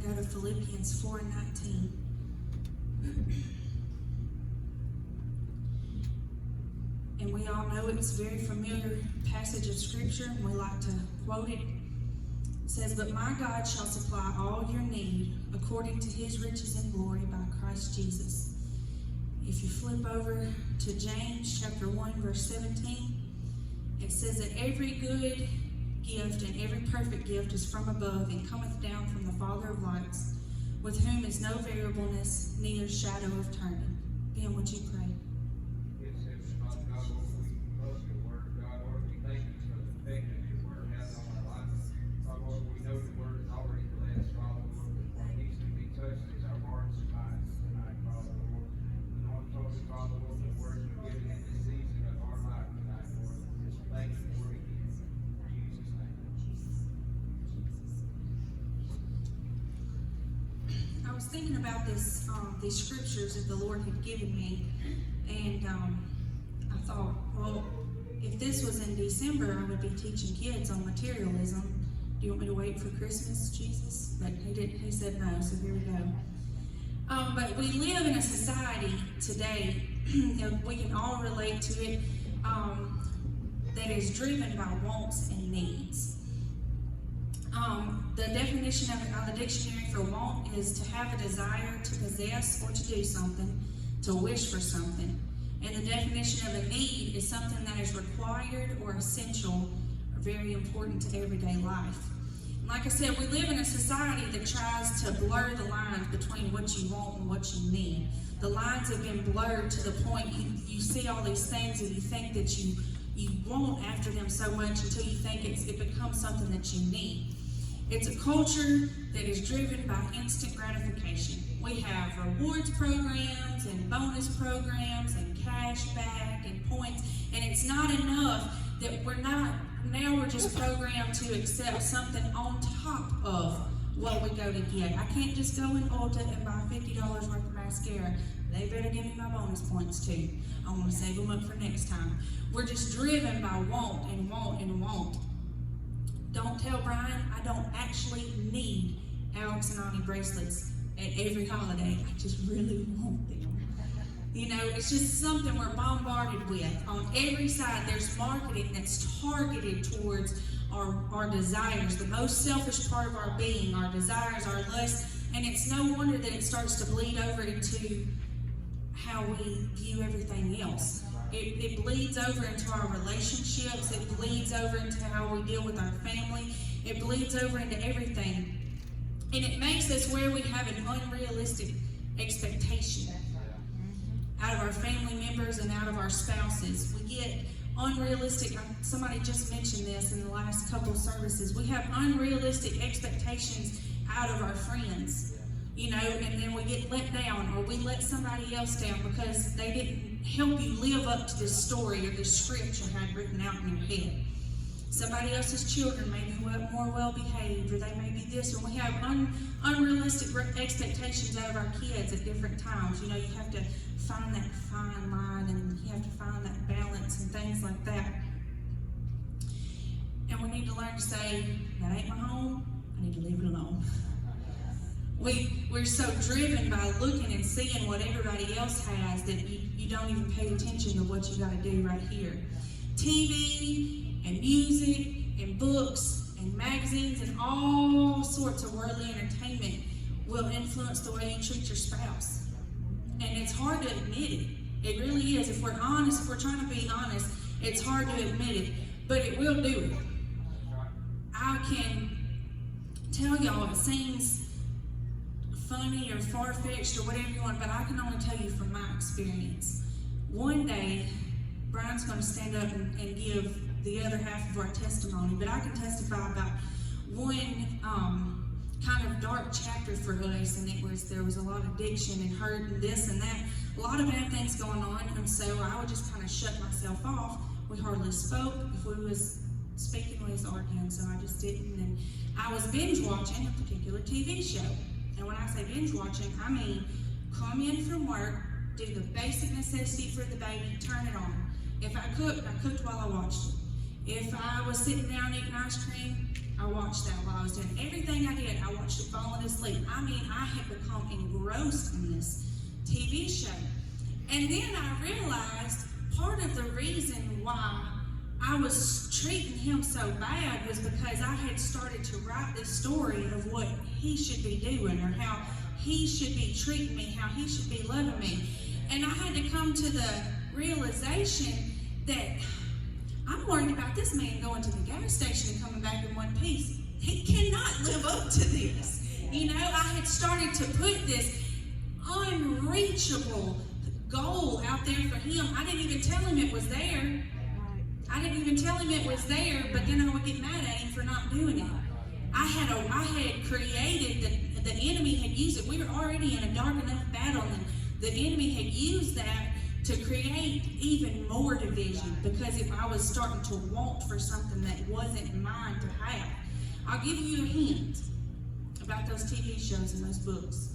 to go to Philippians 4:19. And we all know it's a very familiar passage of Scripture, and we like to quote it. It says, "But my God shall supply all your need according to his riches and glory by Christ Jesus." If you flip over to James chapter 1, verse 17, it says that every good gift and every perfect gift is from above and cometh down from the Father of lights, with whom is no variableness, neither shadow of turning. Ben, would you pray? I was thinking about these scriptures that the Lord had given me, and I thought, well, if this was in December, I would be teaching kids on materialism. Do you want me to wait for Christmas, Jesus? But he didn't. He said no, so here we go. But we live in a society today, we can all relate to it, that is driven by wants and needs. The definition of it on the dictionary for want is to have a desire to possess or to do something, to wish for something. And the definition of a need is something that is required or essential or very important to everyday life. And like I said, we live in a society that tries to blur the lines between what you want and what you need. The lines have been blurred to the point you see all these things and you think that you want after them so much until you think it becomes something that you need. It's a culture that is driven by instant gratification. We have rewards programs and bonus programs and cash back and points, and it's not enough that we're just programmed to accept something on top of what we go to get. I can't just go in Ulta and buy $50 worth of mascara. They better give me my bonus points too. I want to save them up for next time. We're just driven by want and want and want. Don't tell Brian I don't actually need Alex and Ani bracelets at every holiday. I just really want them. You know, it's just something we're bombarded with. On every side, there's marketing that's targeted towards our desires, the most selfish part of our being, our desires, our lusts, and it's no wonder that it starts to bleed over into how we view everything else. It bleeds over into our relationships. It bleeds over into how we deal with our family. It bleeds over into everything. And it makes us where we have an unrealistic expectation out of our family members and out of our spouses. We get unrealistic, somebody just mentioned this in the last couple services, we have unrealistic expectations out of our friends. You know, and then we get let down, or we let somebody else down because they didn't help you live up to this story or this script you had written out in your head. Somebody else's children may be more well-behaved, or they may be this, or we have unrealistic expectations out of our kids at different times. You know, you have to find that fine line, and you have to find that balance and things like that. And we need to learn to say, that ain't my home, I need to leave it alone. We're so driven by looking and seeing what everybody else has that you don't even pay attention to what you got to do right here. TV and music and books and magazines and all sorts of worldly entertainment will influence the way you treat your spouse. And it's hard to admit it. It really is. If we're honest, if we're trying to be honest, it's hard to admit it, but it will do it. I can tell y'all it seems funny or far-fetched or whatever you want, but I can only tell you from my experience. One day, Brian's going to stand up and give the other half of our testimony, but I can testify about one kind of dark chapter for us, and there was a lot of addiction and hurt and this and that, a lot of bad things going on, and so I would just kind of shut myself off. We hardly spoke. If we was speaking, we was arguing, so I just didn't, and I was binge watching a particular TV show. And when I say binge watching, I mean come in from work, do the basic necessity for the baby, turn it on. If I cooked while I watched it. If I was sitting down eating ice cream, I watched that while I was doing everything I did. I watched it falling to sleep. I mean, I had become engrossed in this TV show. And then I realized part of the reason why I was treating him so bad was because I had started to write this story of what he should be doing, or how he should be treating me, how he should be loving me. And I had to come to the realization that I'm worried about this man going to the gas station and coming back in one piece. He cannot live up to this. You know, I had started to put this unreachable goal out there for him. I didn't even tell him it was there. But then I would get mad at him for not doing it. I had created, the enemy had used it. We were already in a dark enough battle, and the enemy had used that to create even more division, because if I was starting to want for something that wasn't mine to have. I'll give you a hint about those TV shows and those books.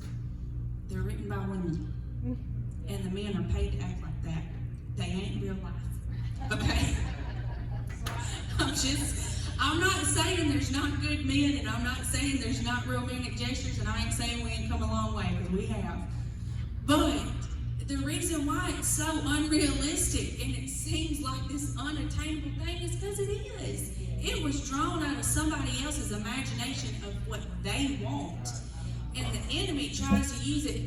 They're written by women, and the men are paid to act like that. They ain't real life, okay? I'm not saying there's not good men, and I'm not saying there's not romantic gestures, and I ain't saying we ain't come a long way, because we have. But the reason why it's so unrealistic and it seems like this unattainable thing is because it is. It was drawn out of somebody else's imagination of what they want. And the enemy tries to use it.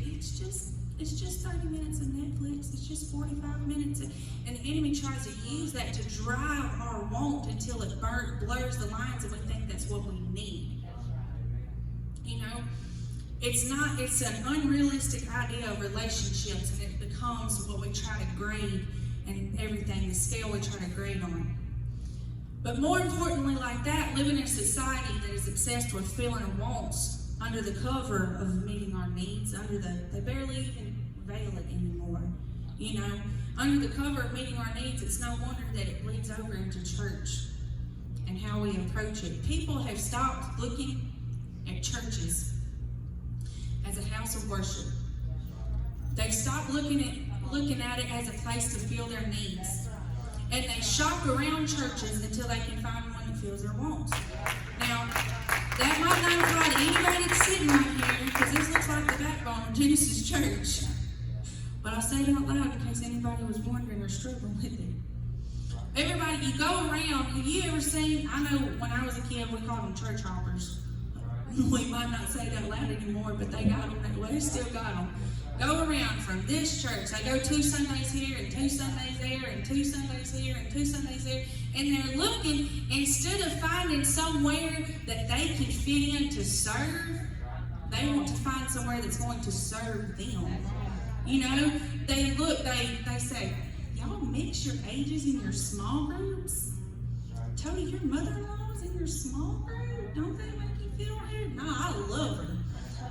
It's just 30 minutes of Netflix. It's just 45 minutes. And the enemy tries to use that to drive our want until it blurs the lines, and we think that's what we need. You know? It's an unrealistic idea of relationships, and it becomes what we try to grade, and everything, the scale we try to grade on. But more importantly, like that, living in a society that is obsessed with filling our wants under the cover of meeting our needs, they barely even veil it anymore. You know, under the cover of meeting our needs, it's no wonder that it bleeds over into church and how we approach it. People have stopped looking at churches as a house of worship. They've stopped looking at it as a place to fill their needs. And they shop around churches until they can find one that fills their wants. Now, that might not apply to anybody that's sitting right here, because this looks like the backbone of Genesis Church. But I'll say it out loud in case anybody was wondering or struggling with it. Everybody, you go around, have you ever seen, I know when I was a kid, we called them church hoppers. We might not say it out loud anymore, but they got them. Well, they still got them. Go around from this church. They go 2 Sundays here, and 2 Sundays there, and 2 Sundays here, and 2 Sundays there. And they're looking, instead of finding somewhere that they can fit in to serve, they want to find somewhere that's going to serve them. You know, they look, they say, y'all mix your ages in your small groups? Tony, your mother-in-law's in your small group? Don't they make you feel weird? No, I love her.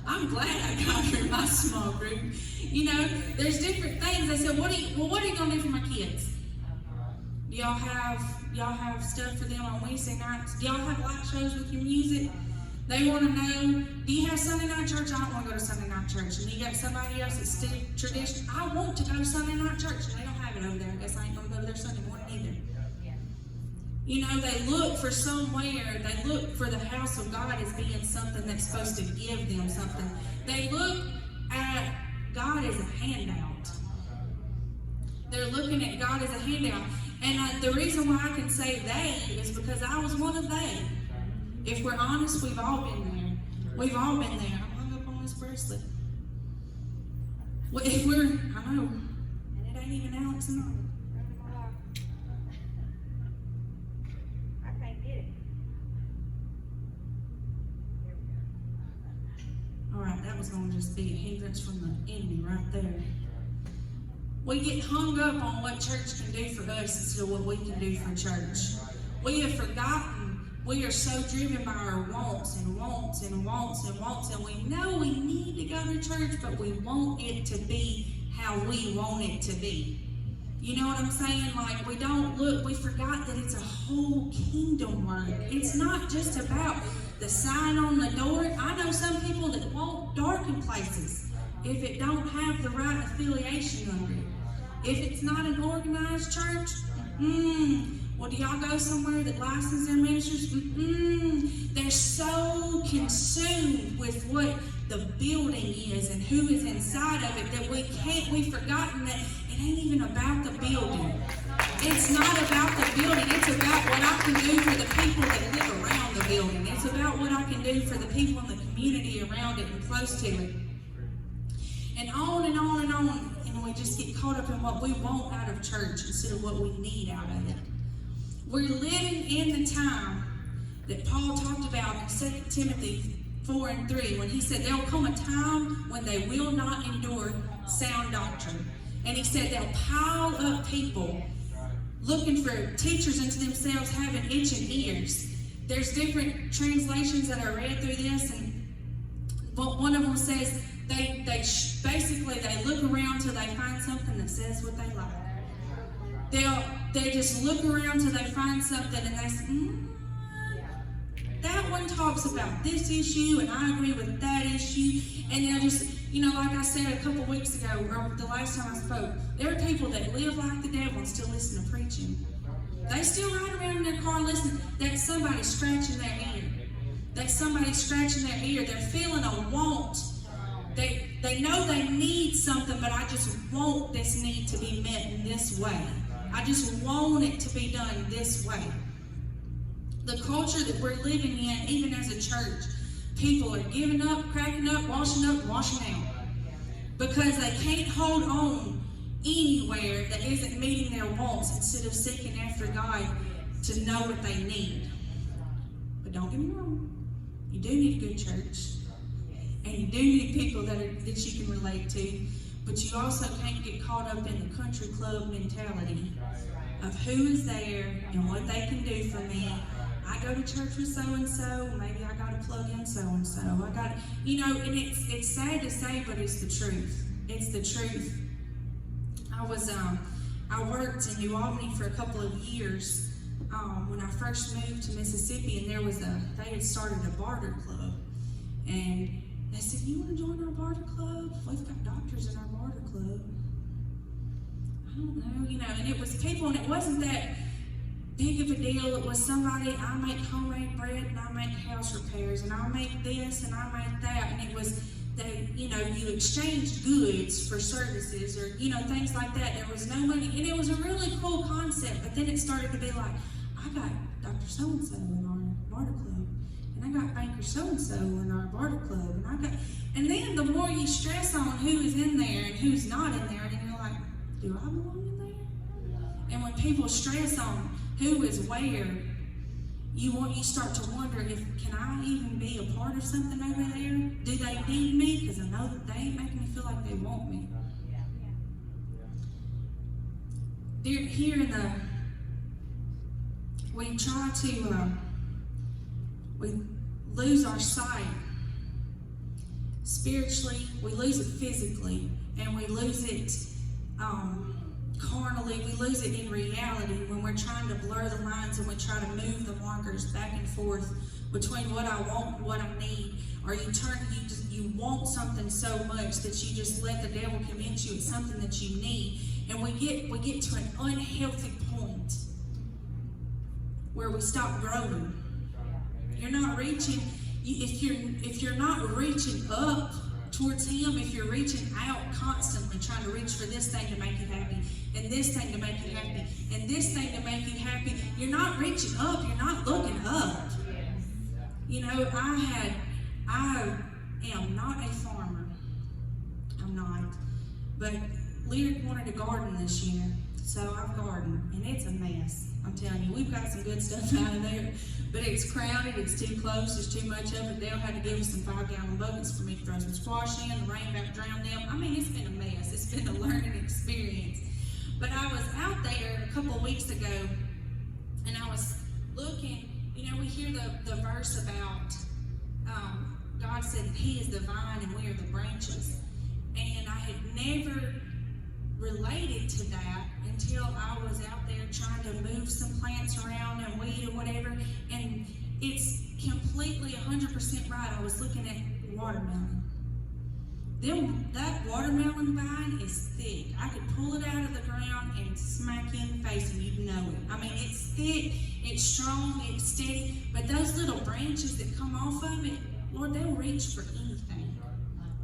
I'm glad I got her in my small group. You know, there's different things. I said, what are you going to do for my kids? Do y'all have stuff for them on Wednesday nights? Do y'all have light shows with your music? They want to know, do you have Sunday night church? I don't want to go to Sunday night church. And you got somebody else that's still tradition. I want to go to Sunday night church, and they don't have it over there. I guess I ain't going to go to their Sunday morning either. You know, they look for somewhere, they look for the house of God as being something that's supposed to give them something. They look at God as a handout. They're looking at God as a handout. And the reason why I can say they is because I was one of they. If we're honest, we've all been there. We've all been there. I'm hung up on this bracelet. Well, I know, and it ain't even Alex and I. Alright, that was going to just be a hindrance from the enemy right there. We get hung up on what church can do for us instead of what we can do for church. We have forgotten we are so driven by our wants and wants and wants and wants, and we know we need to go to church, but we want it to be how we want it to be. You know what I'm saying? Like, we forgot that it's a whole kingdom work. It's not just about the sign on the door. I know some people that want darkened places if it don't have the right affiliation under it. If it's not an organized church, Well, do y'all go somewhere that licenses their ministers? They're so consumed with what the building is and who is inside of it that we've forgotten that it ain't even about the building. It's not about the building. It's about what I can do for the people that live around the building. It's about what I can do for the people in the community around it and close to it. And on and on and on. And we just get caught up in what we want out of church instead of what we need out of it. We're living in the time that Paul talked about in 2 Timothy 4:3 when he said there'll come a time when they will not endure sound doctrine. And he said they'll pile up people looking for teachers unto themselves, having itching ears. There's different translations that I read through this, and one of them says they basically look around till they find something that says what they like. They just look around till they find something and they say, that one talks about this issue and I agree with that issue. And they'll just, like I said a couple weeks ago, or the last time I spoke, there are people that live like the devil and still listen to preaching. They still ride around in their car listening. That's somebody scratching their ear. That's somebody scratching their ear. They're feeling a want. They know they need something, but I just want this need to be met in this way. I just want it to be done this way. The culture that we're living in, even as a church, people are giving up, cracking up, washing out, because they can't hold on anywhere that isn't meeting their wants instead of seeking after God to know what they need. But don't get me wrong, you do need a good church, and you do need people that you can relate to, but you also can't get caught up in the country club mentality of who is there and what they can do for me. I go to church with so-and-so, maybe I got to plug in so-and-so. and it's sad to say, but it's the truth. It's the truth. I worked in New Albany for a couple of years when I first moved to Mississippi, and they had started a barter club. And they said, you want to join our barter club? We've got doctors in our barter club. I don't know, and it was people, and it wasn't that big of a deal. It was somebody, I make homemade bread and I make house repairs and I make this and I make that, and it was you exchanged goods for services or things like that. There was no money, and it was a really cool concept. But then it started to be like, I got Dr. So-and-so in our barter club, and I got banker so-and-so in our barter club, and then the more you stress on who is in there and who's not in there, and you're like, do I belong in there? And when people stress on who is where, you start to wonder can I even be a part of something over there? Do they need me? Because I know that they ain't making me feel like they want me. Here we try to, we lose our sight spiritually, we lose it physically, and we lose it carnally. We lose it in reality when we're trying to blur the lines and we try to move the markers back and forth between what I want and what I need. Or you want something so much that you just let the devil convince you it's something that you need. And we get to an unhealthy point where we stop growing. You're not reaching. If you're not reaching up towards Him, if you're reaching out constantly trying to reach for this thing to make you happy, and this thing to make you happy, and this thing to make you happy, you're not reaching up, you're not looking up. I am not a farmer. I'm not. But Lyric wanted a garden this year, so I've gardened, and it's a mess. I'm telling you, we've got some good stuff out of there, but it's crowded, it's too close, there's too much of it. They'll have to give us some 5-gallon buckets for me to throw some squash in, the rain about to drown them. I mean, it's been a mess. It's been a learning experience. But I was out there a couple of weeks ago, and I was looking, we hear the verse about God said He is the vine and we are the branches. And I had never related to that until I was out there trying to move some plants around and weed or whatever. And it's completely 100% right. I was looking at watermelon. that watermelon vine is thick. I could pull it out of the ground and smack you in the face and you'd know it. I mean, it's thick, it's strong, it's steady, but those little branches that come off of it, Lord, they'll reach for anything.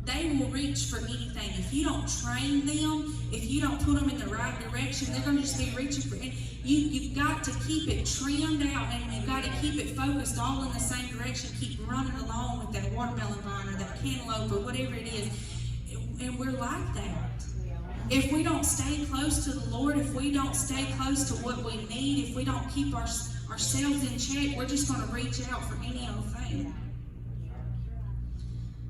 They will reach for anything. If you don't train them, if you don't put them in the right direction, they're going to just be reaching for it. You've got to keep it trimmed out, and you've got to keep it focused all in the same direction. Keep running along with that watermelon vine or that cantaloupe or whatever it is. And we're like that. If we don't stay close to the Lord, if we don't stay close to what we need, if we don't keep ourselves in check, we're just going to reach out for any old thing.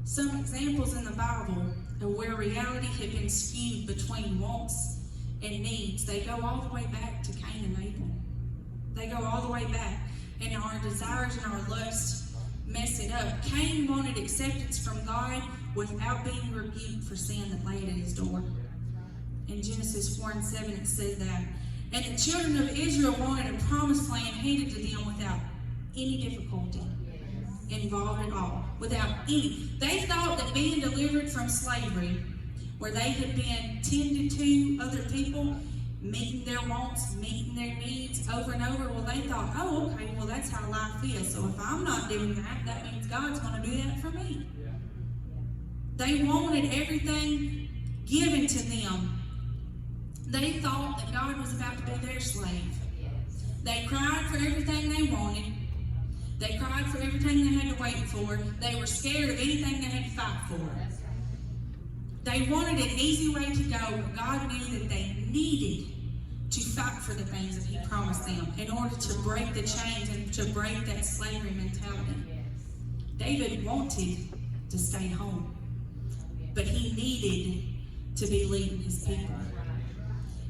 Some examples in the Bible of where reality had been skewed between wants and needs. They go all the way back to Cain and Abel. They go all the way back. And our desires and our lusts mess it up. Cain wanted acceptance from God without being rebuked for sin that lay at his door. In Genesis 4:7 it says that. And the children of Israel wanted a promised land handed to them without any difficulty involved at all. Without any. They thought that being delivered from slavery, where they had been tended to other people, meeting their wants, meeting their needs over and over, well, they thought, oh, okay, well, that's how life is. So if I'm not doing that, that means God's going to do that for me. They wanted everything given to them. They thought that God was about to be their slave. They cried for everything they wanted. They cried for everything they had to wait for. They were scared of anything they had to fight for. They wanted an easy way to go, but God knew that they needed to fight for the things that He promised them in order to break the chains and to break that slavery mentality. David wanted to stay home, but he needed to be leading his people.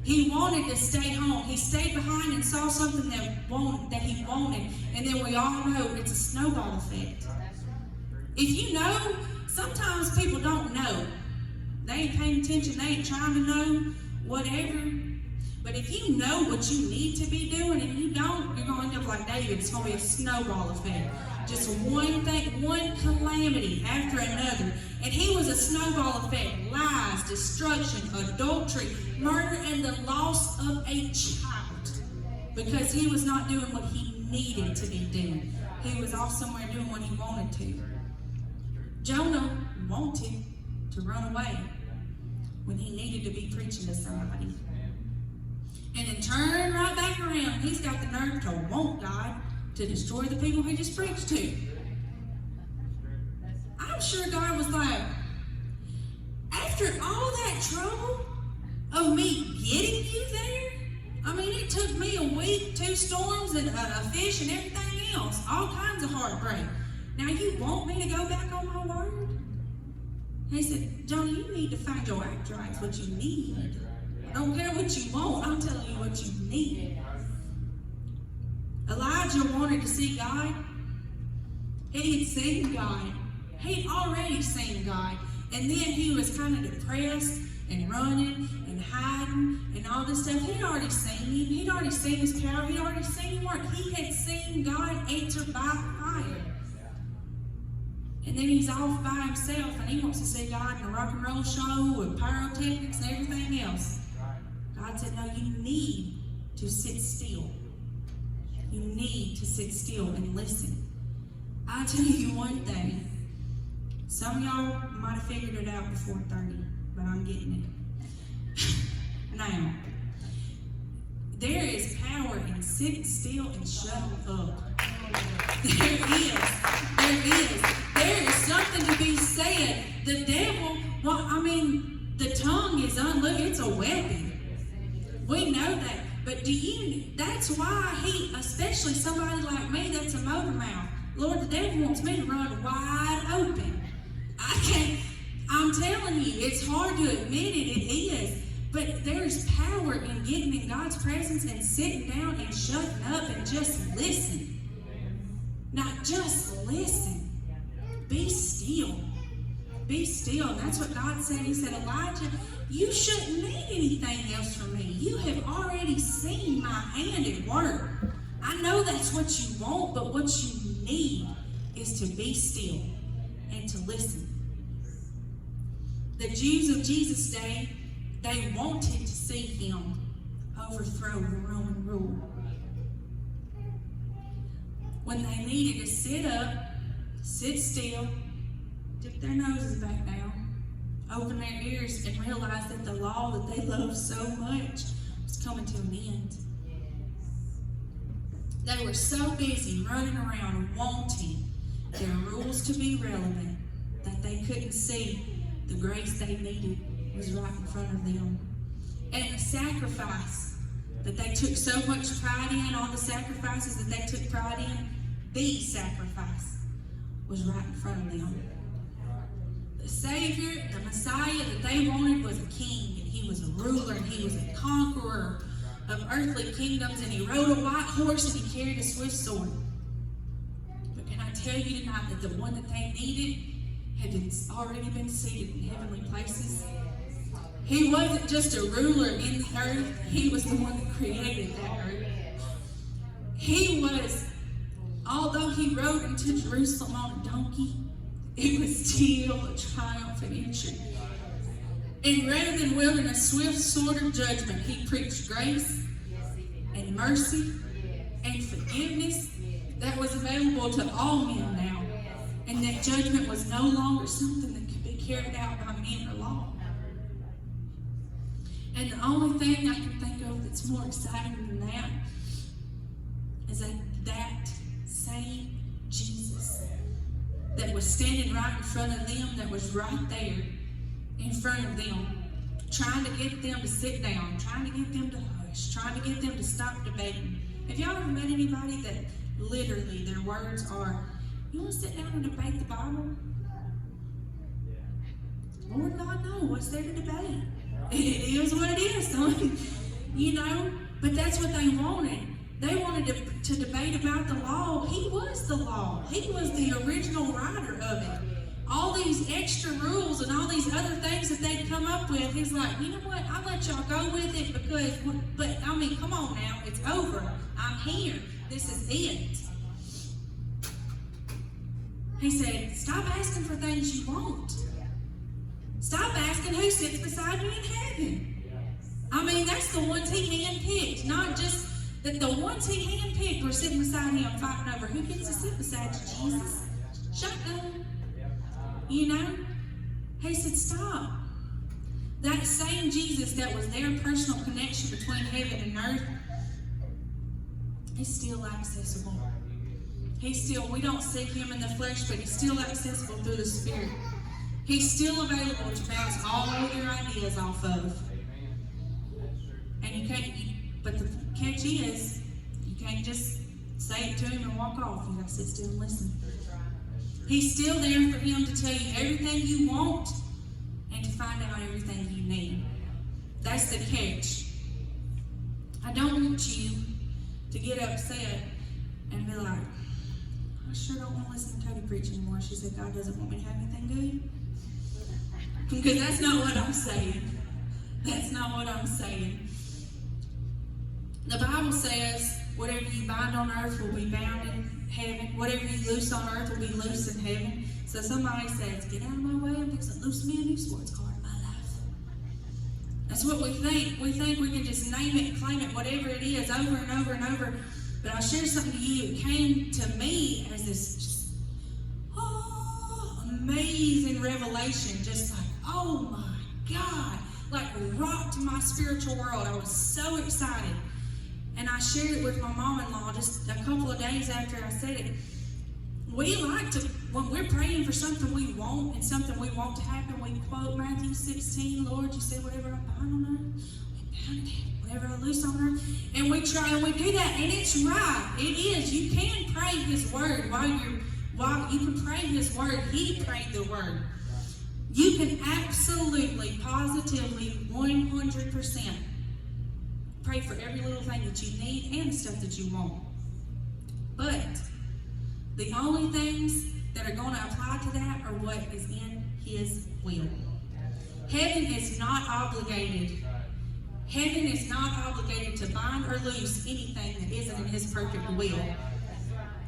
He wanted to stay home. He stayed behind and saw something that he wanted, and then we all know it's a snowball effect. If you know, sometimes people don't know. They ain't paying attention. They ain't trying to know, whatever. But if you know what you need to be doing and you don't, you're going to end up like David. It's going to be a snowball effect. Just one thing, one calamity after another. And he was a snowball effect. Lies, destruction, adultery, murder, and the loss of a child. Because he was not doing what he needed to be doing. He was off somewhere doing what he wanted to. Jonah wanted to run away when he needed to be preaching to somebody. And then turn right back around. He's got the nerve to want God to destroy the people he just preached to. I'm sure God was like, after all that trouble of me getting you there, I mean, it took me a week, 2 storms, and a fish and everything else, all kinds of heartbreak. Now you want me to go back on my word? He said, Jonah, you need to find your act right. It's what you need. I don't care what you want. I'm telling you what you need. Elijah wanted to see God. He had seen God. He'd already seen God. And then he was kind of depressed and running and hiding and all this stuff. He'd already seen him. He'd already seen his power. He'd already seen him work. He had seen God answer by fire. And then he's off by himself and he wants to see God in a rock and roll show with pyrotechnics and everything else. God said, no, you need to sit still. You need to sit still and listen. I'll tell you one thing. Some of y'all might have figured it out before 30, but I'm getting it. Now, there is power in sitting still and shutting up. There is. There is something to be said. The devil, well, I mean, the tongue is it's a weapon. We know that. But that's why especially somebody like me that's a motor mouth. Lord, the devil wants me to run wide open. I'm telling you, it's hard to admit it is. But there's power in getting in God's presence and sitting down and shutting up and just listen. Not just listen. Be still. Be still. And that's what God said. He said, Elijah, you shouldn't need anything else from me. You have already seen my hand at work. I know that's what you want, but what you need is to be still and to listen. The Jews of Jesus' day, they wanted to see him overthrow the Roman rule. When they needed to sit up, sit still, dip their noses back down, open their ears, and realize that the law that they loved so much was coming to an end. They were so busy running around wanting their rules to be relevant that they couldn't see the grace they needed was right in front of them. And the sacrifice that they took so much pride in, all the sacrifices that they took pride in, the sacrifice was right in front of them. The Savior, the Messiah that they wanted was a king, and he was a ruler, and he was a conqueror of earthly kingdoms, and he rode a white horse, and he carried a swift sword. But can I tell you tonight that the one that they needed had already been seated in heavenly places? He wasn't just a ruler in the earth, he was the one that created that earth. He was, although he rode into Jerusalem on a donkey, it was still a triumphant entry. And rather than wielding a swift sword of judgment, he preached grace and mercy and forgiveness that was available to all men now. And that judgment was no longer something that could be carried out by men or law. And the only thing I can think of that's more exciting than that is that same Jesus that was standing right in front of them, that was right there in front of them, trying to get them to sit down, trying to get them to hush, trying to get them to stop debating. Have y'all ever met anybody that literally their words are, "You want to sit down and debate the Bible?" Lord God, no, what's there to debate? It is what it is, son. You know, but that's what they wanted. They wanted to debate about the law. He was the law. He was the original writer of it. All these extra rules and all these other things that they'd come up with, he's like, you know what, I'll let y'all go with it because, but I mean, come on now, it's over. I'm here. This is it. He said, stop asking for things you want. Stop asking who sits beside you in heaven. I mean, that's the ones he handpicked, not just that the ones he handpicked were sitting beside him fighting over who gets to sit beside you, Jesus. Shotgun. You know? He said, stop. That same Jesus that was their personal connection between heaven and earth is still accessible. He's still, we don't see him in the flesh, but he's still accessible through the Spirit. He's still available to bounce all your ideas off of. And you can't, but the catch is, you can't just say it to him and walk off. You gotta sit still and listen. He's still there for him to tell you everything you want and to find out everything you need. That's the catch. I don't want you to get upset and be like, I sure don't want to listen to Tony preach anymore. She said, God doesn't want me to have anything good. Because that's not what I'm saying. That's not what I'm saying. The Bible says, whatever you bind on earth will be bound in heaven. Whatever you loose on earth will be loose in heaven. So somebody says, get out of my way, I'm fixing to loose me a new sports car in my life. That's what we think. We think we can just name it and claim it, whatever it is, over and over and over. But I'll share something to you. It came to me as this just, amazing revelation. Just like, oh my God. Like rocked my spiritual world. I was so excited. And I shared it with my mom-in-law just a couple of days after I said it. We like to, when we're praying for something we want and something we want to happen, we quote Matthew 16, Lord, you said whatever I bind on earth, we bound in heaven. Whatever I loose on earth. And we try and we do that. And it's right. It is. You can pray his word while you can pray his word. He prayed the word. You can absolutely, positively, 100% pray for every little thing that you need and stuff that you want. But the only things that are going to apply to that are what is in his will. Heaven is not obligated. Heaven is not obligated to bind or loose anything that isn't in his perfect will.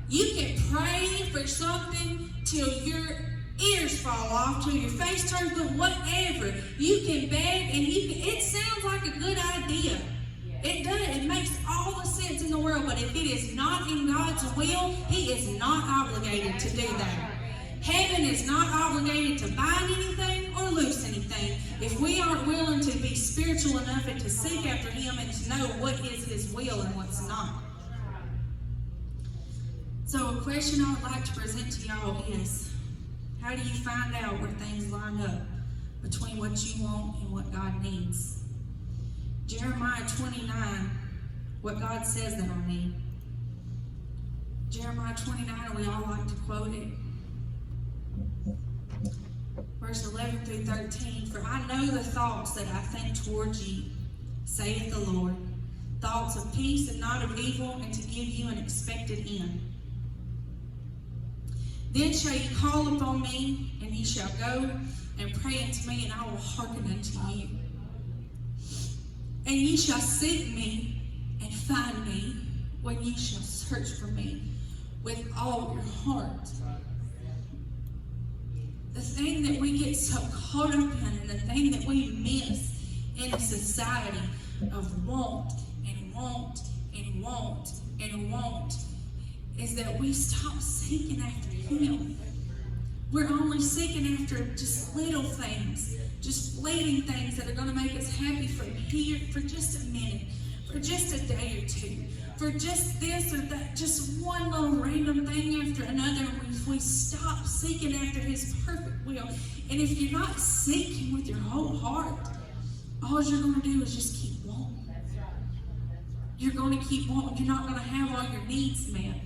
You can pray for something till you're ears fall off, till your face turns blue, whatever. You can beg, and it sounds like a good idea. It does. It makes all the sense in the world, but if it is not in God's will, He is not obligated to do that. Heaven is not obligated to bind anything or loose anything if we aren't willing to be spiritual enough and to seek after Him and to know what is His will and what's not. So a question I would like to present to y'all is, how do you find out where things line up between what you want and what God needs? Jeremiah 29, what God says that I need. Jeremiah 29, we all like to quote it. Verse 11 through 13, for I know the thoughts that I think towards you, saith the Lord, thoughts of peace and not of evil, and to give you an expected end. Then shall you call upon me, and ye shall go and pray unto me, and I will hearken unto you. And ye shall seek me and find me when ye shall search for me with all your heart. The thing that we get so caught up in, and the thing that we miss in a society of want and want and want and want, is that we stop seeking after Him. We're only seeking after just little things, just fleeting things that are going to make us happy for here, for just a minute, for just a day or two, for just this or that, just one little random thing after another. We stop seeking after His perfect will. And if you're not seeking with your whole heart, all you're going to do is just keep wanting. You're going to keep wanting. You're not going to have all your needs met.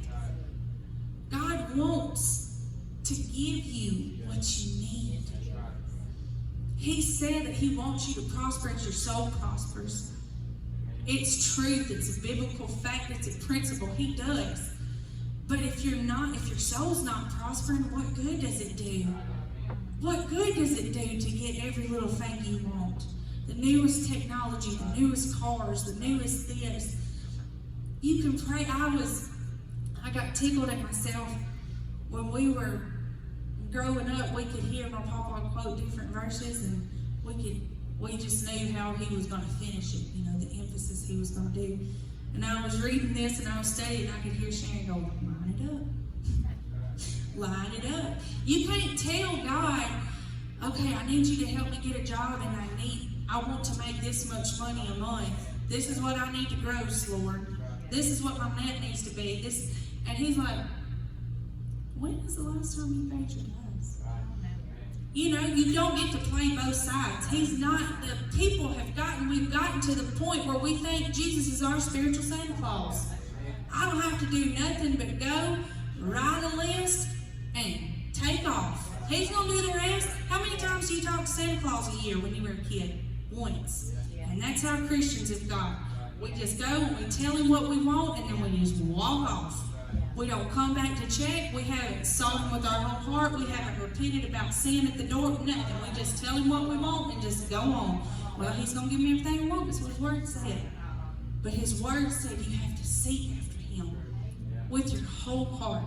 God wants to give you what you need. He said that He wants you to prosper as your soul prospers. It's truth. It's a biblical fact. It's a principle. He does. But if your soul's not prospering, what good does it do? What good does it do to get every little thing you want? The newest technology, the newest cars, the newest this. You can pray. I got tickled at myself when we were growing up. We could hear my papa quote different verses, and we just knew how he was going to finish it, the emphasis he was going to do. And I was reading this and I was studying, and I could hear Sharon go, line it up. Line it up. You can't tell God, okay, I need you to help me get a job, and I want to make this much money a month. This is what I need to gross, Lord. This is what my net needs to be. And He's like, when was the last time you paid your tithes? You don't get to play both sides. We've gotten to the point where we think Jesus is our spiritual Santa Claus. I don't have to do nothing but go, write a list, and take off. He's going to do the rest. How many times do you talk to Santa Claus a year when you were a kid? Once. And that's how Christians have got. We just go and we tell Him what we want, and then we just walk off. We don't come back to check. We haven't sought Him with our whole heart. We haven't repented about sin at the door. Nothing. We just tell Him what we want and just go on. Well, He's going to give me everything I want. That's what His Word said. But His Word said you have to seek after Him with your whole heart.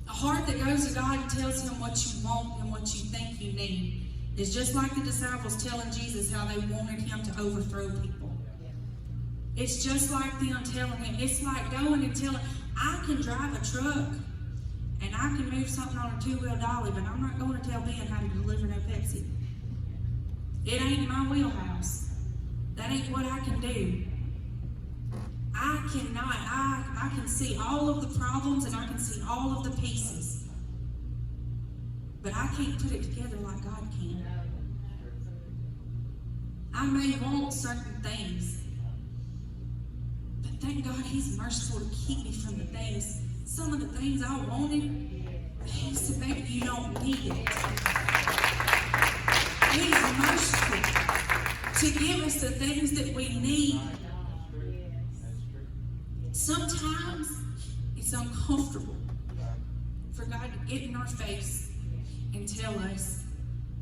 A heart that goes to God and tells Him what you want and what you think you need is just like the disciples telling Jesus how they wanted Him to overthrow people. It's just like them telling Him. It's like going and telling, I can drive a truck and I can move something on a two-wheel dolly, but I'm not going to tell Ben how to deliver no Pepsi. It ain't my wheelhouse. That ain't what I can do. I can see all of the problems and I can see all of the pieces. But I can't put it together like God can. I may want certain things, but thank God He's merciful to keep me from the things. Some of the things I wanted, He said, baby, you don't need it. He's merciful to give us the things that we need. Sometimes it's uncomfortable for God to get in our face and tell us,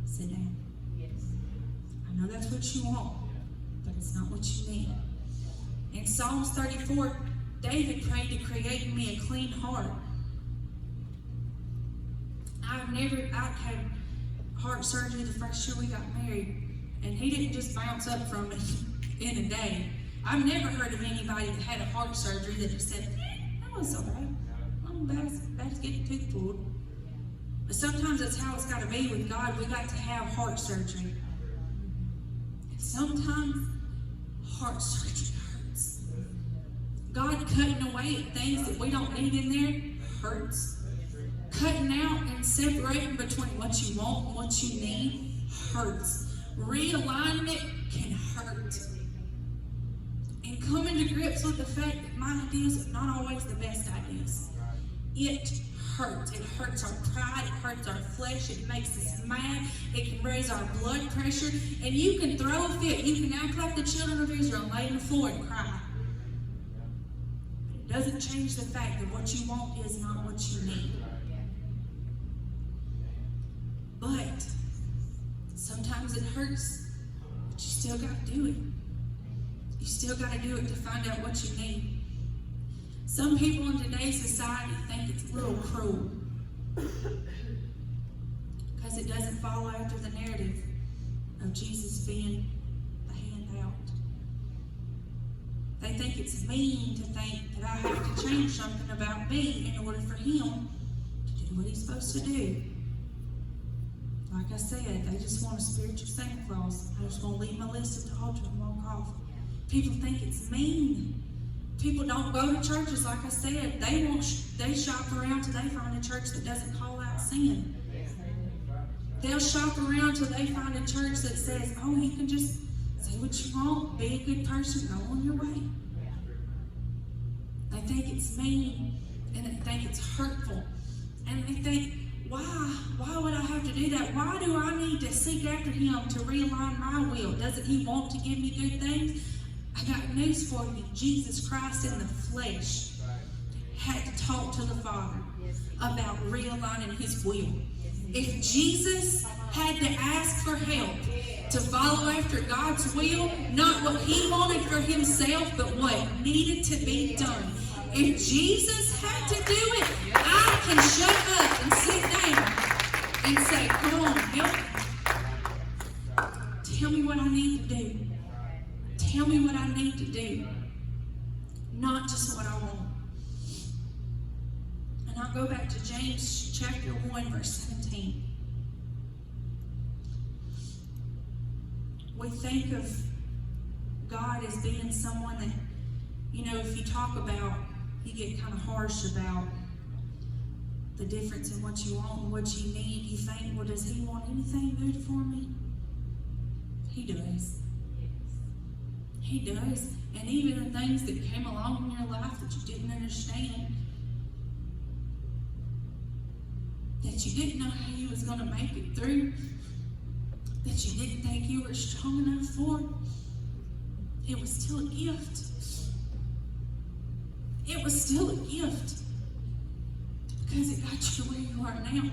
sit down. I know that's what you want, but it's not what you need. In Psalms 34, David prayed to create in me a clean heart I had heart surgery the first year we got married, and he didn't just bounce up from it in a day. I've never heard of anybody that had a heart surgery that just said, that was all right. I'm bad as getting tooth pulled. But sometimes that's how it's got to be with God. We got to have heart surgery. And sometimes heart surgery hurts. God cutting away at things that we don't need in there hurts. Cutting out and separating between what you want and what you need hurts. Realignment can hurt. And coming to grips with the fact that my ideas are not always the best ideas. It hurts. It hurts our pride. It hurts our flesh. It makes us mad. It can raise our blood pressure. And you can throw a fit. You can act like the children of Israel, lay on the floor and cry. It doesn't change the fact that what you want is not what you need. But sometimes it hurts, but you still got to do it. You still got to do it to find out what you need. Some people in today's society think it's a little cruel because it doesn't follow after the narrative of Jesus being the handout. They think it's mean to think that I have to change something about me in order for him to do what he's supposed to do. Like I said, they just want a spiritual Santa Claus. I just want to leave my list at the altar and walk off. People think it's mean. People don't go to churches, like I said. They shop around till they find a church that doesn't call out sin. They'll shop around till they find a church that says, oh, you can just say what you want, be a good person, go on your way. They think it's mean, and they think it's hurtful. And they think, why would I have to do that? Why do I need to seek after him to realign my will? Doesn't he want to give me good things? I got news for you. Jesus Christ in the flesh had to talk to the Father about realigning his will. If Jesus had to ask for help to follow after God's will, not what he wanted for himself, but what needed to be done. If Jesus had to do it, I can shut up and sit down and say, come on, help me. Tell me what I need to do. Tell me what I need to do, not just what I want. And I'll go back to James chapter 1, verse 17. We think of God as being someone that, if you talk about, you get kind of harsh about the difference in what you want and what you need. You think, well, does he want anything good for me? He does. He does. And even the things that came along in your life that you didn't understand, that you didn't know how you was going to make it through, that you didn't think you were strong enough for, it was still a gift. It was still a gift because it got you to where you are now.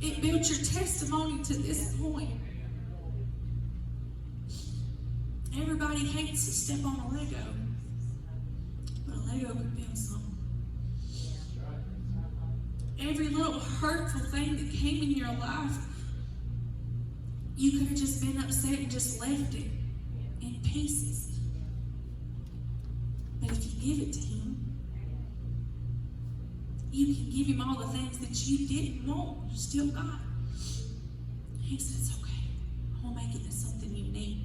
It built your testimony to this point. Everybody hates to step on a Lego, but a Lego can build something. Every little hurtful thing that came in your life, you could have just been upset and just left it in pieces. But if you give it to him, you can give him all the things that you didn't want, you still got. He says, okay, I'm going to make it into something you need.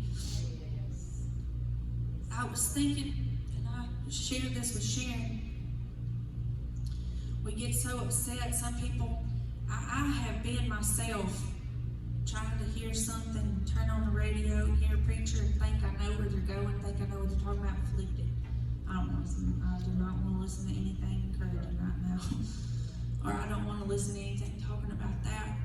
I was thinking, and I shared this with Sharon, we get so upset. Some people, I have been myself trying to hear something, turn on the radio, hear a preacher, and think I know where they're going, think I know what they're talking about, flipped it. I do not want to listen to anything encouraging right now. Or I don't want to listen to anything talking about that.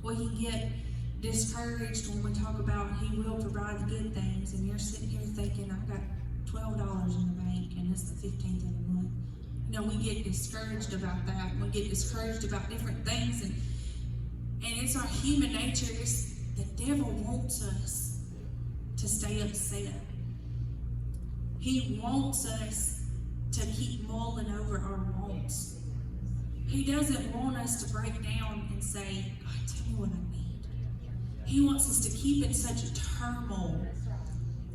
We can get discouraged when we talk about he will provide the good things, and you're sitting here thinking, I've got $12 in the bank and it's the 15th of the month. We get discouraged about that. We get discouraged about different things, and it's our human nature. The devil wants us to stay upset. He wants us to keep mulling over our wants. He doesn't want us to break down and say, God, tell me what I need. He wants us to keep in such a turmoil.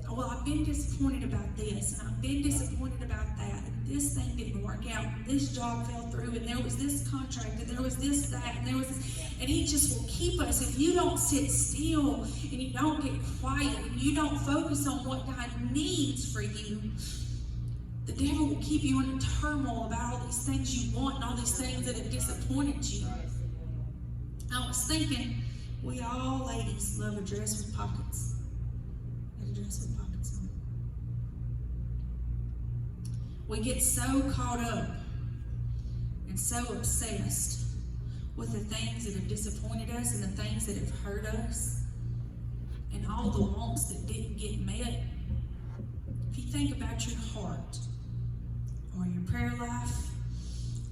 Well, I've been disappointed about this, and I've been disappointed about that, and this thing didn't work out, and this job fell through, and there was this contract, and there was this, that, and there was this, and he just will keep us. If you don't sit still, and you don't get quiet, and you don't focus on what God needs for you, the devil will keep you in a turmoil about all these things you want and all these things that have disappointed you. I was thinking, we all ladies love a dress with pockets. A dress with pockets on it. We get so caught up and so obsessed with the things that have disappointed us and the things that have hurt us and all the wants that didn't get met. If you think about your heart, or your prayer life,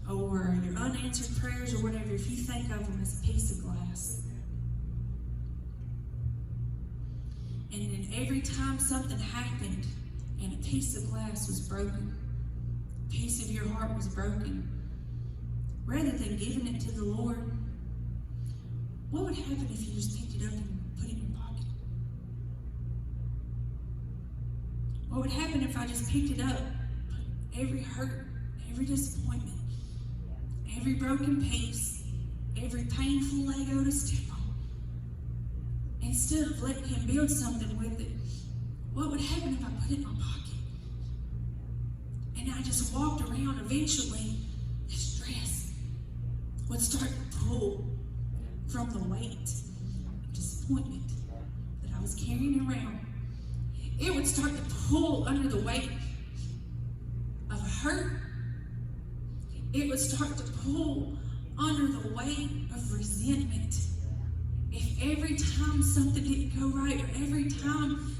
or your unanswered prayers, or whatever, if you think of them as a piece of glass. And then every time something happened and a piece of glass was broken, a piece of your heart was broken, rather than giving it to the Lord, what would happen if you just picked it up and put it in your pocket? What would happen if I just picked it up? Every hurt, every disappointment, every broken piece, every painful Lego to step on, instead of letting him build something with it, what would happen if I put it in my pocket? And I just walked around, eventually, this dress would start to pull from the weight of disappointment that I was carrying around. It would start to pull under the weight of hurt. It would start to pull under the weight of resentment. If every time something didn't go right, or every time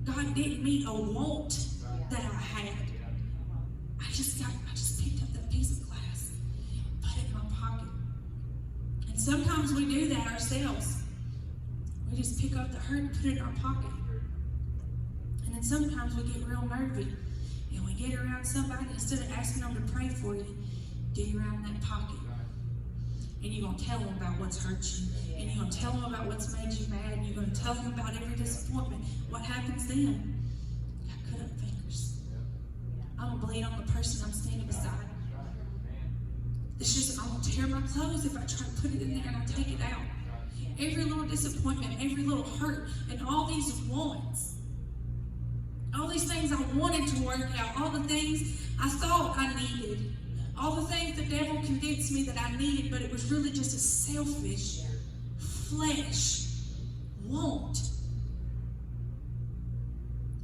God didn't meet a want that I had, I just picked up that piece of glass, put it in my pocket. And sometimes we do that ourselves. We just pick up the hurt and put it in our pocket. And then sometimes we get real nervy. And we get around somebody, instead of asking them to pray for you, get around that pocket. And you're going to tell them about what's hurt you. And you're going to tell them about what's made you mad. And you're going to tell them about every disappointment. What happens then? You got cut up fingers. I'm going to bleed on the person I'm standing beside. It's just, I'm going to tear my clothes if I try to put it in there and I take it out. Every little disappointment, every little hurt, and all these wants. All these things I wanted to work out, all the things I thought I needed, all the things the devil convinced me that I needed, but it was really just a selfish, flesh want.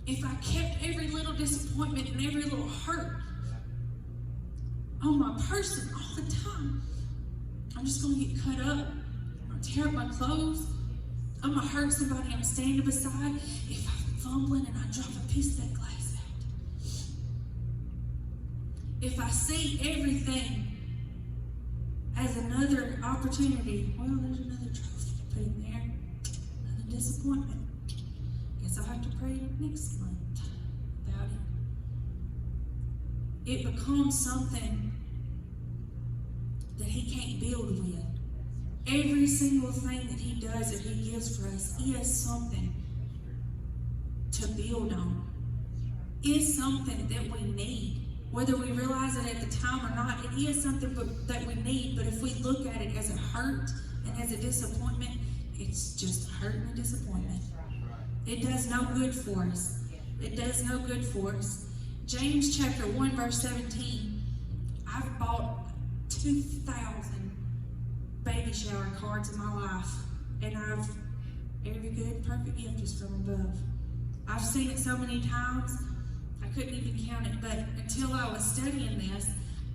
If I kept every little disappointment and every little hurt on my person all the time, I'm just going to get cut up. I'm going to tear up my clothes. I'm going to hurt somebody I'm standing beside. If I'm fumbling and I drop a piece of that glass out. If I see everything as another opportunity, well, there's another trophy to put in there. Another disappointment. Guess I'll have to pray next month about it. It becomes something that he can't build with. Every single thing that he does, that he gives for us, is something to build on. Is something that we need. Whether we realize it at the time or not, it is something that we need, but if we look at it as a hurt and as a disappointment, it's just a hurt and a disappointment. It does no good for us. It does no good for us. James chapter 1 verse 17, I've bought 2,000 baby shower cards in my life, and every good, perfect gift is from above. I've seen it so many times, I couldn't even count it, but until I was studying this,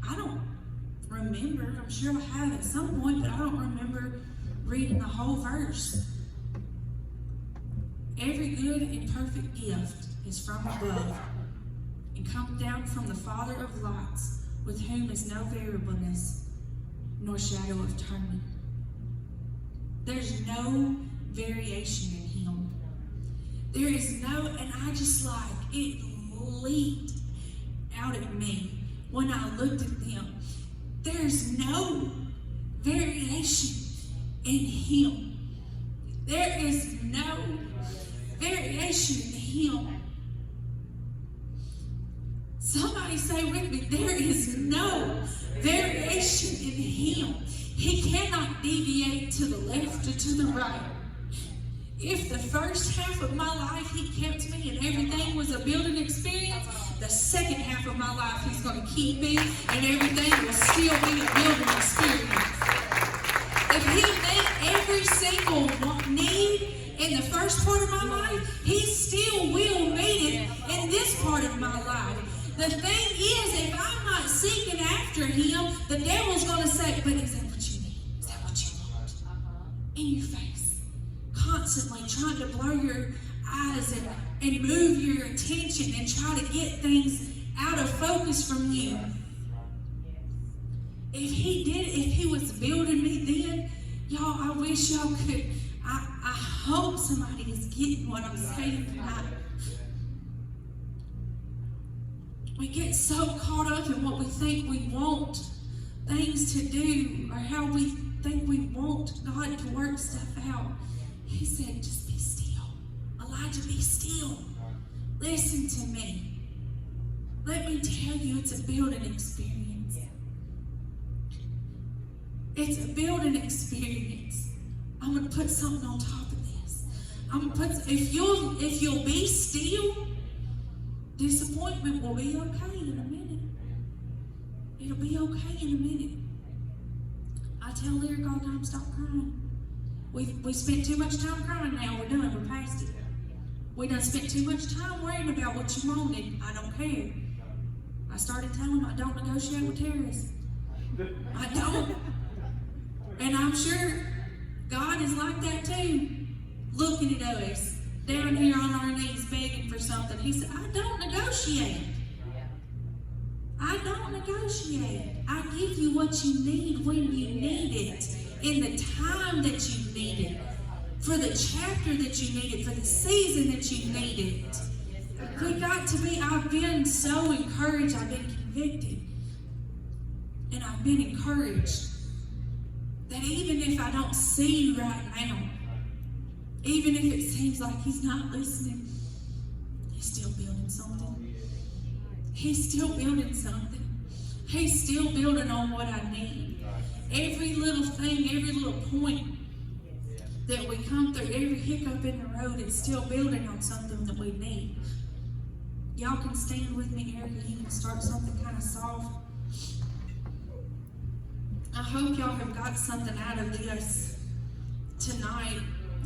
I don't remember, I'm sure I have at some point, but I don't remember reading the whole verse. Every good and perfect gift is from above and comes down from the Father of lights, with whom is no variableness nor shadow of turning. There's no variation in him. There is no, and I just it leaped out at me when I looked at them. there's no variation in Him. There is no variation in Him. Somebody say with me, there is no variation in Him. He cannot deviate to the left or to the right. If the first half of my life He kept me and everything was a building experience, the second half of my life He's going to keep me and everything will still be a building experience. If He met every single need in the first part of my life, He still will meet it in this part of my life. The thing is, if I'm not seeking after Him, the devil's going to say, but is that what you need? Is that what you want? In your face. Constantly trying to blur your eyes and move your attention and try to get things out of focus from you. If He was building me then, y'all, I wish y'all could, I hope somebody is getting what I'm saying tonight. We get so caught up in what we think we want things to do or how we think we want God to work stuff out. He said, just be still. Elijah, be still. Listen to me. Let me tell you, it's a building experience. It's a building experience. I'm going to put something on top of this. I'm going to put, if you'll be still, disappointment will be okay in a minute. It'll be okay in a minute. I tell Lyric all the time, stop crying. We spent too much time crying now. We're done. We're past it. We done spent too much time worrying about what you wanted. I don't care. I started telling them I don't negotiate with terrorists. I don't. And I'm sure God is like that too. Looking at us down here on our knees begging for something. He said, I don't negotiate. I don't negotiate. I give you what you need when you need it. In the time that you need it. For the chapter that you need it. For the season that you need it. We got to be, I've been so encouraged. I've been convicted. And I've been encouraged. That even if I don't see you right now, even if it seems like He's not listening, He's still building something. He's still building something. He's still building on what I need. Every little thing, every little point that we come through, every hiccup in the road, it's still building on something that we need. Y'all can stand with me, Erica. You can start something kind of soft. I hope y'all have got something out of this tonight.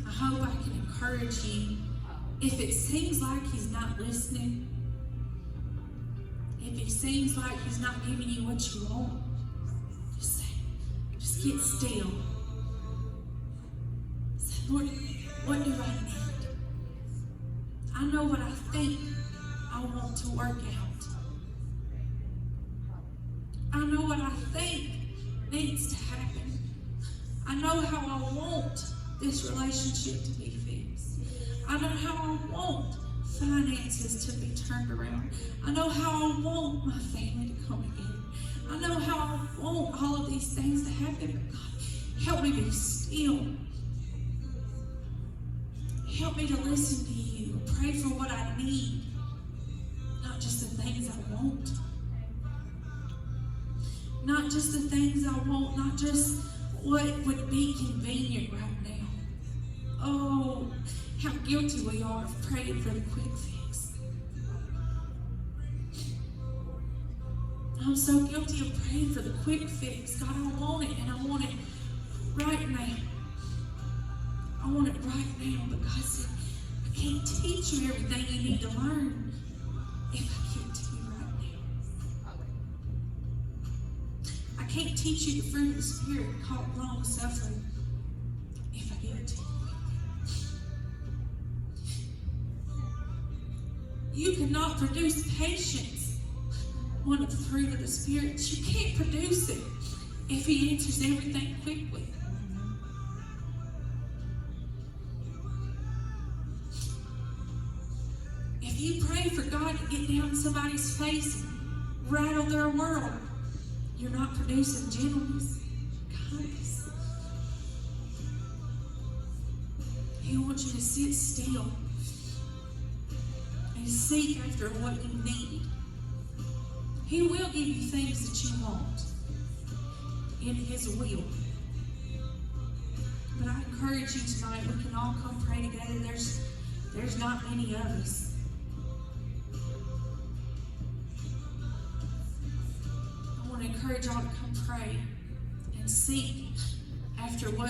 I hope I can encourage you. If it seems like He's not listening, if it seems like He's not giving you what you want, just say, just get still. Say, Lord, what do I need? I know what I think I want to work out. I know what I think needs to happen. I know how I want this relationship to be fixed. I know how I want finances to be turned around. I know how I want my family to come together. I know how I want all of these things to happen. But God, help me be still. Help me to listen to you. Pray for what I need, not just the things I want. Not just the things I want, not just what would be convenient right now. Oh, how guilty we are of praying for the quick fix. I'm so guilty of praying for the quick fix. God, I want it, and I want it right now. I want it right now, but God said, I can't teach you everything you need to learn if I give it to you right now. I can't teach you the fruit of the Spirit called long suffering if I give it to you. You cannot produce patience, one of the fruit of the Spirit. You can't produce it if He answers everything quickly. If you pray for God to get down somebody's face and rattle their world, You're not producing gentleness, kindness. He wants you to sit still and seek after what you need. He will give you things that you want in His will. But I encourage you tonight, we can all come pray together. There's not many of us. I want to encourage y'all to come pray and seek after what